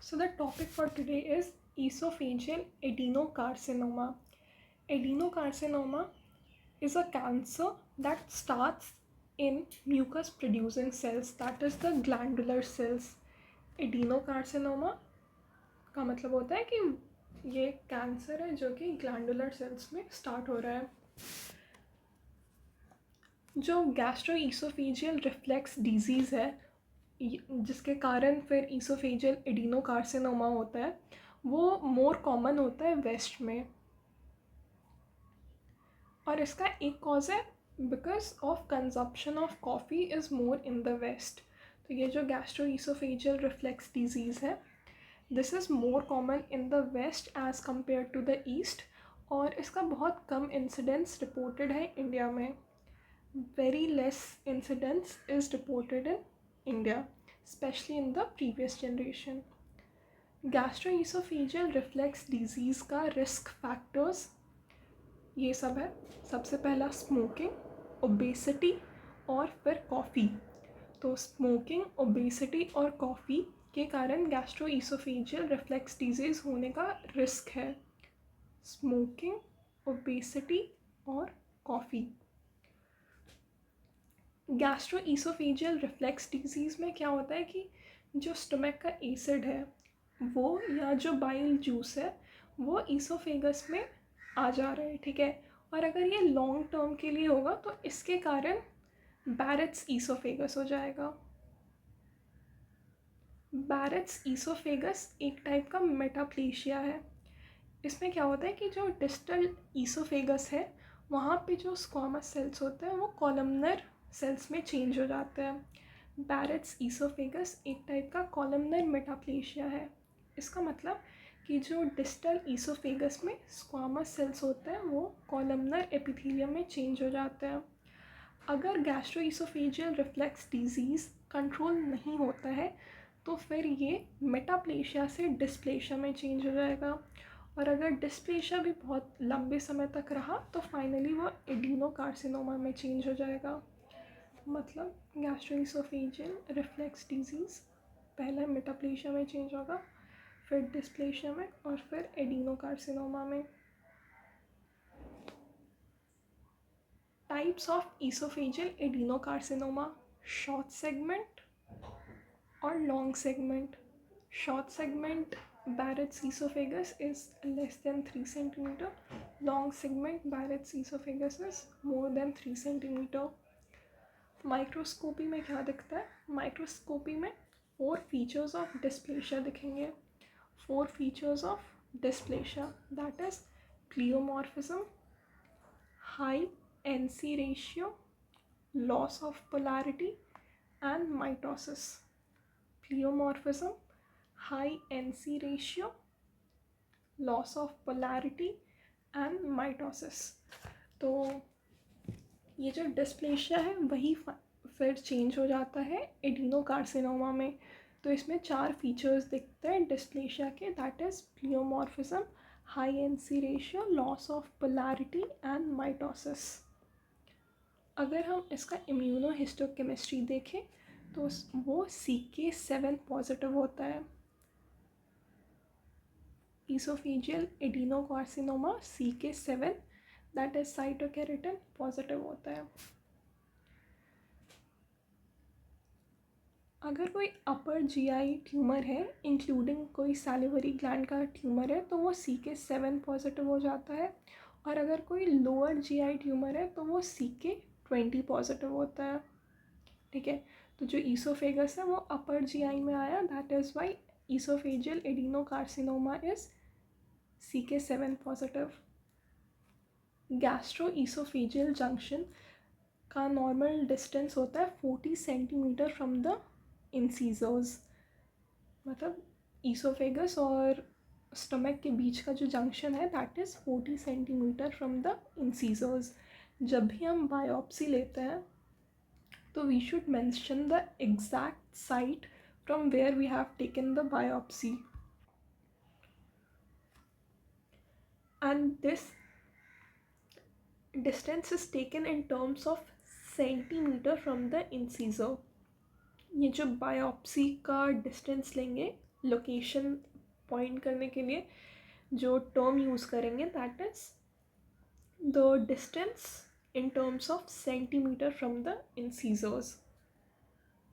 So the topic for today is esophageal adenocarcinoma. Adenocarcinoma is a cancer that starts in mucus producing cells, that is the glandular cells. Adenocarcinoma का मतलब होता है कि ये cancer है जो कि ग्लैंडुलर सेल्स में स्टार्ट हो रहा है. जो गैस्ट्रोइसोफेजियल रिफ्लेक्स डिजीज़ है जिसके कारण फिर इसोफेजियल एडिनोकार्सिनोमा होता है, वो मोर कॉमन होता है वेस्ट में. और इसका एक कॉज है because of consumption of coffee is more in the west. तो ये जो गैस्ट्रोइसोफेजियल रिफ्लेक्स डिजीज़ है, this is more common in the west as compared to the east. और इसका बहुत कम इंसिडेंस रिपोर्टेड है इंडिया में. Very less incidence is reported in India, especially in the previous generation. Gastroesophageal reflux disease का risk factors ये सब है. सबसे पहला स्मोकिंग, ओबेसिटी और फिर कॉफ़ी. तो स्मोकिंग, ओबेसिटी और कॉफ़ी के कारण गैस्ट्रोइसोफेजियल रिफ्लेक्स डिजीज़ होने का रिस्क है. स्मोकिंग, ओबेसिटी और कॉफ़ी. गैस्ट्रोइसोफेजियल रिफ्लेक्स डिजीज़ में क्या होता है कि जो स्टमक का एसिड है वो या जो बाइल जूस है वो ईसोफेगस में आ जा रहा है, ठीक है. और अगर ये लॉन्ग टर्म के लिए होगा तो इसके कारण बैरेट्स ईसोफेगस हो जाएगा. बैरेट्स ईसोफेगस एक टाइप का मेटाप्लेशिया है. इसमें क्या होता है कि जो डिस्टल ईसोफेगस है वहाँ पे जो स्क्वामस सेल्स होते हैं वो कॉलमनर सेल्स में चेंज हो जाते हैं. बैरेट्स ईसोफेगस एक टाइप का कॉलमनर मेटाप्लेशिया है. इसका मतलब कि जो डिस्टल ईसोफेगस में स्क्वामस सेल्स होते हैं वो कॉलमनर एपिथेलियम में चेंज हो जाते हैं. अगर गैस्ट्रोइसोफेजियल रिफ्लेक्स डिजीज़ कंट्रोल नहीं होता है तो फिर ये मेटाप्लेशिया से डिस्प्लेशिया में चेंज हो जाएगा. और अगर डिस्प्लेशिया भी बहुत लंबे समय तक रहा तो फाइनली वो एडिनोकार्सिनोमा में चेंज हो जाएगा. मतलब गैस्ट्रोइसोफेजियल रिफ्लेक्स डिजीज़ पहले मेटाप्लेशिया में चेंज होगा, फिर डिस्प्लेशिया में और फिर एडिनोकार्सिनोमा में. Types of esophageal adenocarcinoma: short segment और long segment. Short segment Barrett's esophagus is less than 3 centimeter. Long segment Barrett's esophagus is more than 3 centimeter. Microscopy में क्या दिखता है? माइक्रोस्कोपी में 4 फीचर्स ऑफ डिस्प्लेशिया दिखेंगे. 4 features of dysplasia, that is pleomorphism, high NC ratio, loss of polarity and mitosis. Pleomorphism, high NC ratio, loss of polarity and mitosis. तो ये जो डिस्प्लेशिया है वही फिर चेंज हो जाता है एडिनोकार्सिनोमा में. तो इसमें 4 फीचर्स दिखते हैं डिस्प्लेशिया के, that is प्लियोमॉर्फिज्म, high NC ratio, loss of polarity and mitosis. अगर हम इसका इम्यूनोहिस्टोकेमिस्ट्री देखें तो वो CK7 पॉजिटिव होता है. Esophageal adenocarcinoma CK7 that is cytokeratin positive होता है. अगर कोई अपर GI ट्यूमर है इंक्लूडिंग कोई सैलिवरी ग्लैंड का ट्यूमर है तो वो CK7 पॉजिटिव हो जाता है. और अगर कोई लोअर GI ट्यूमर है तो वो CK20 पॉजिटिव होता है, ठीक है. तो जो ईसोफेगस है वो अपर GI में आया, that is why esophageal adenocarcinoma is CK7 positive. Gastroesophageal junction का नॉर्मल डिस्टेंस होता है 40 सेंटीमीटर फ्रॉम द इंसीजर्स. मतलब ईसोफेगस और स्टमक के बीच का जो जंक्शन है that is 40 centimetre from the incisors. जब भी हम बायोप्सी लेते हैं तो we should mention the exact site from where we have taken the biopsy. And this distance is taken in terms of centimeter from the incisor. ये जो biopsy का distance लेंगे लोकेशन पॉइंट करने के लिए जो टर्म यूज़ करेंगे that is the distance in terms of centimeter from the incisors.